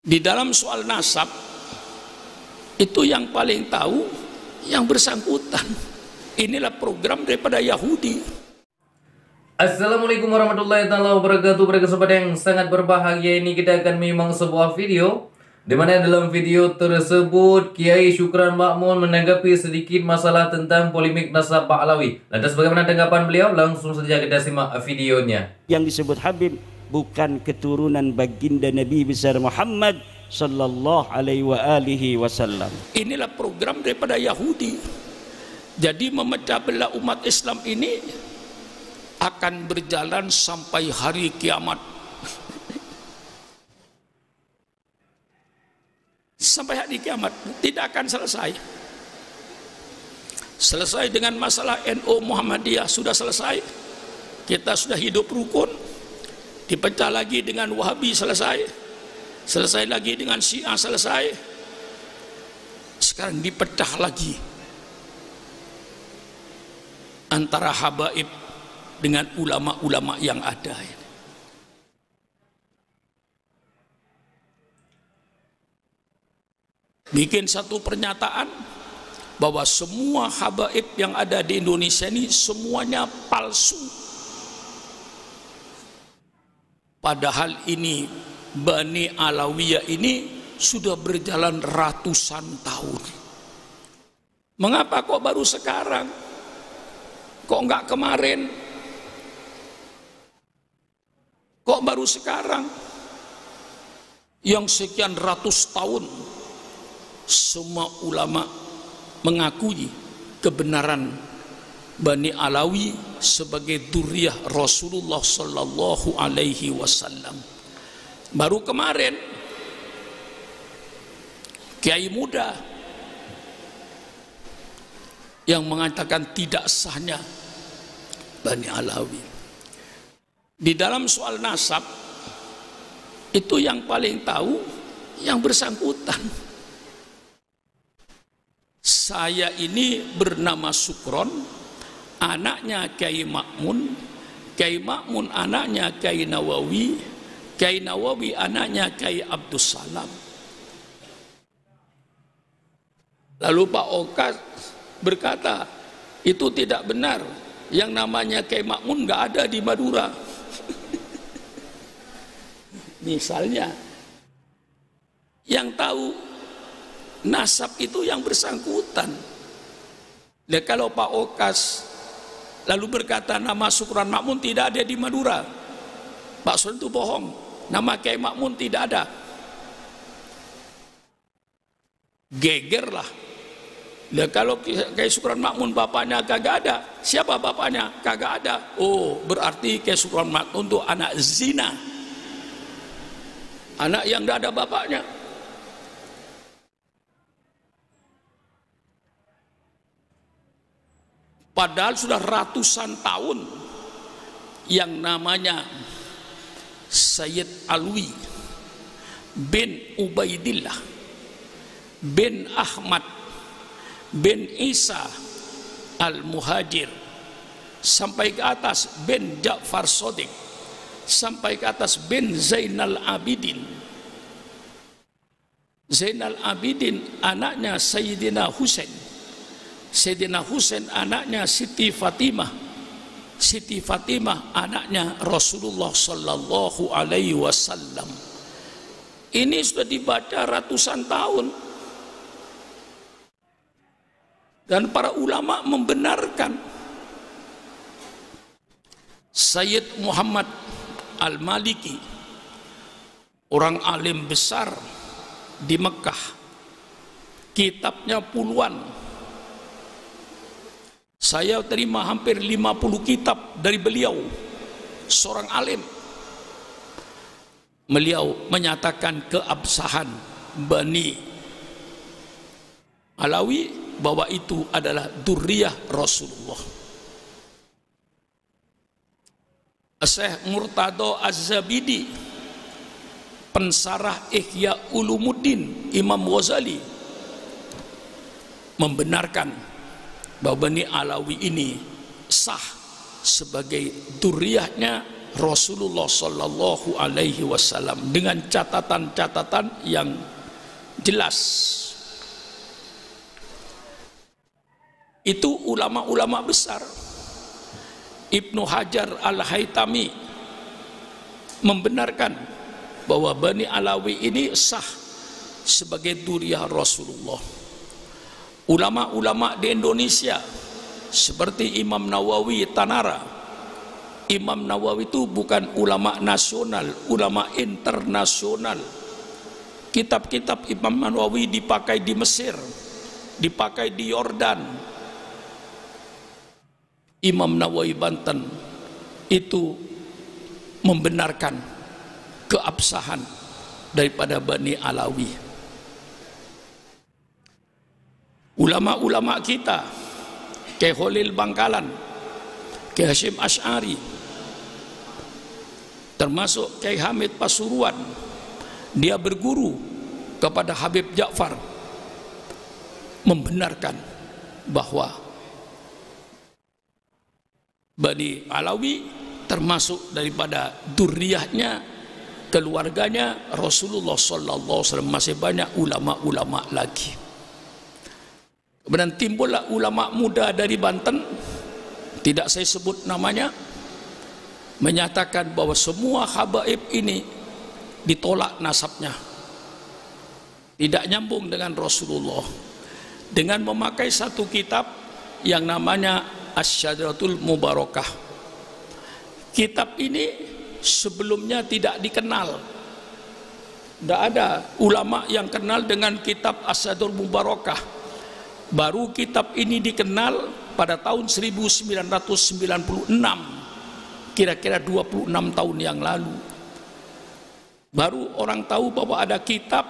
Di dalam soal nasab itu yang paling tahu yang bersangkutan. Inilah program daripada Yahudi. Assalamualaikum warahmatullahi wabarakatuh. Pada kesempatan yang sangat berbahagia ini kita akan memang sebuah video di mana dalam video tersebut Kiai Syukran Ma'mun menanggapi sedikit masalah tentang polemik nasab Ba'alawi. Lantas bagaimana tanggapan beliau? Langsung saja kita simak videonya. Yang disebut Habib bukan keturunan baginda Nabi besar Muhammad sallallahu alaihi wasallam. Inilah program daripada Yahudi. Jadi memecah belah umat Islam ini akan berjalan sampai hari kiamat. Sampai hari kiamat tidak akan selesai. Selesai dengan masalah NU Muhammadiyah sudah selesai. Kita sudah hidup rukun. Dipecah lagi dengan Wahabi selesai. Selesai lagi dengan Syiah selesai. Sekarang dipecah lagi antara habaib dengan ulama-ulama yang ada. Bikin satu pernyataan bahwa semua habaib yang ada di Indonesia ini semuanya palsu. Padahal ini Bani Alawiyah ini sudah berjalan ratusan tahun. Mengapa kok baru sekarang? Kok enggak kemarin? Kok baru sekarang? Yang sekian ratus tahun semua ulama mengakui kebenaran Bani Alawi sebagai dzurriyyah Rasulullah sallallahu alaihi wasallam. Baru kemarin kiai muda yang mengatakan tidak sahnya Bani Alawi. Di dalam soal nasab itu yang paling tahu yang bersangkutan. Saya ini bernama Sukron, anaknya Kiai Ma'mun, Kiai Ma'mun anaknya Kiai Nawawi, Kiai Nawawi anaknya Kiai Abdus Salam. Lalu Pak Okas berkata, itu tidak benar, yang namanya Kiai Ma'mun nggak ada di Madura. Misalnya, yang tahu nasab itu yang bersangkutan. Dan kalau Pak Okas lalu berkata nama Syukran Ma'mun tidak ada di Madura, Pak Sun itu bohong, nama Kiai Ma'mun tidak ada. Gegerlah. Dan kalau Kiai Syukran Ma'mun bapaknya kagak ada, siapa bapaknya? Kagak ada. Oh, berarti Kiai Syukran Ma'mun itu anak zina, anak yang tidak ada bapaknya. Padahal sudah ratusan tahun yang namanya Sayyid Alwi bin Ubaidillah bin Ahmad bin Isa Al-Muhajir sampai ke atas bin Ja'far Shadiq sampai ke atas bin Zainal Abidin. Zainal Abidin anaknya Sayyidina Husain. Sayyidina Husain anaknya Siti Fatimah. Siti Fatimah anaknya Rasulullah sallallahu alaihi wasallam. Ini sudah dibaca ratusan tahun. Dan para ulama membenarkan. Sayyid Muhammad Al-Maliki, orang alim besar di Mekah, kitabnya puluhan. Saya terima hampir 50 kitab dari beliau, seorang alim. Beliau menyatakan keabsahan Bani Alawi bahwa itu adalah dzurriyyah Rasulullah. Syekh Murtado Az-Zabidi, pensarah Ihya Ulumuddin Imam Ghazali, membenarkan bahwa Bani Alawi ini sah sebagai dzurriyyahnya Rasulullah Sallallahu Alaihi Wasallam dengan catatan-catatan yang jelas. Itu ulama-ulama besar. Ibnu Hajar Al-Haytami membenarkan bahwa Bani Alawi ini sah sebagai dzurriyyah Rasulullah. Ulama-ulama di Indonesia seperti Imam Nawawi Tanara. Imam Nawawi itu bukan ulama nasional, ulama internasional. Kitab-kitab Imam Nawawi dipakai di Mesir, dipakai di Yordan. Imam Nawawi Banten itu membenarkan keabsahan daripada Bani Alawi. Ulama-ulama kita, Kyai Khalil Bangkalan, Kyai Hasyim Asy'ari, termasuk Kyai Hamid Pasuruan, dia berguru kepada Habib Ja'far, membenarkan bahwa Bani Alawi termasuk daripada dzurriyyahnya, keluarganya Rasulullah Sallallahu Alaihi Wasallam. Masih banyak ulama-ulama lagi. Kemudian timbullah ulama muda dari Banten, tidak saya sebut namanya, menyatakan bahwa semua habaib ini ditolak nasabnya, tidak nyambung dengan Rasulullah, dengan memakai satu kitab yang namanya Asy-Syajaratul Mubarakah. Kitab ini sebelumnya tidak dikenal, tidak ada ulama yang kenal dengan kitab Asy-Syajaratul Mubarakah. Baru kitab ini dikenal pada tahun 1996, kira-kira 26 tahun yang lalu. Baru orang tahu bahwa ada kitab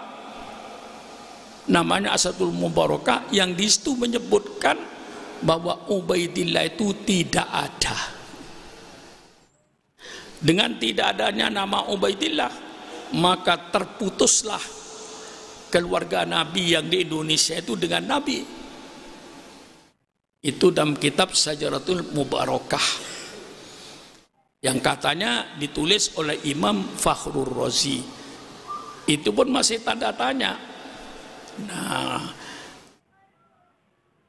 namanya Asy-Syajaratul Mubarakah yang di situ menyebutkan bahwa Ubaidillah itu tidak ada. Dengan tidak adanya nama Ubaidillah, maka terputuslah keluarga Nabi yang di Indonesia itu dengan Nabi. Itu dalam kitab Syajaratul Mubarakah yang katanya ditulis oleh Imam Fakhrur Razi. Itu pun masih tanda tanya. Nah,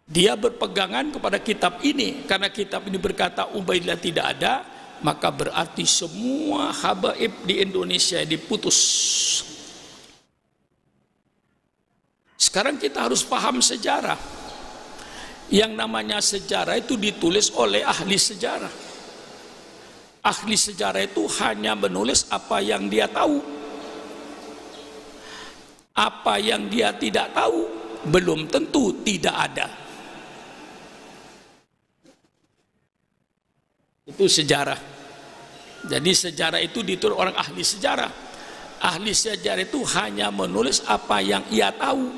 dia berpegangan kepada kitab ini, karena kitab ini berkata Ubaidillah tidak ada, maka berarti semua habaib di Indonesia diputus. Sekarang kita harus paham sejarah. Yang namanya sejarah itu ditulis oleh ahli sejarah. Ahli sejarah itu hanya menulis apa yang dia tahu. Apa yang dia tidak tahu belum tentu tidak ada. Itu sejarah. Jadi sejarah itu ditulis orang ahli sejarah. Ahli sejarah itu hanya menulis apa yang ia tahu.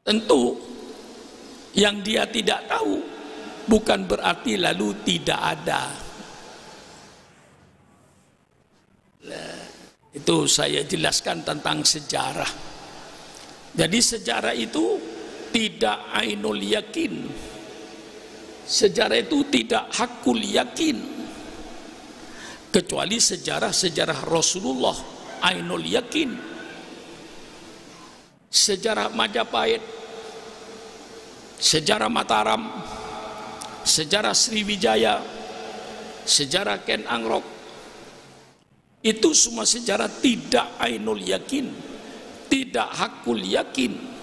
Tentu yang dia tidak tahu bukan berarti lalu tidak ada. Itu saya jelaskan tentang sejarah. Jadi sejarah itu tidak ainul yakin. Sejarah itu tidak hakul yakin, kecuali sejarah Rasulullah ainul yakin. Sejarah Majapahit, sejarah Mataram, sejarah Sriwijaya, sejarah Ken Angrok, itu semua sejarah tidak ainul yakin, tidak hakul yakin.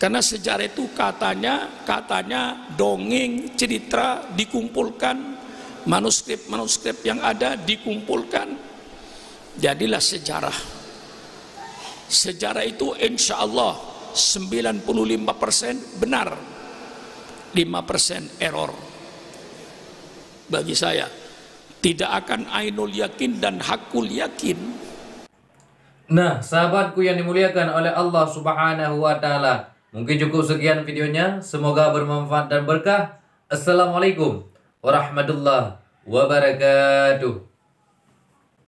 Karena sejarah itu katanya dongeng, cerita dikumpulkan, manuskrip yang ada dikumpulkan, jadilah sejarah. Sejarah itu insya Allah 95% benar, 5% error. Bagi saya tidak akan ainul yakin dan hakul yakin. Nah, sahabatku yang dimuliakan oleh Allah Subhanahu wa Ta'ala, mungkin cukup sekian videonya. Semoga bermanfaat dan berkah. Assalamualaikum warahmatullahi wabarakatuh.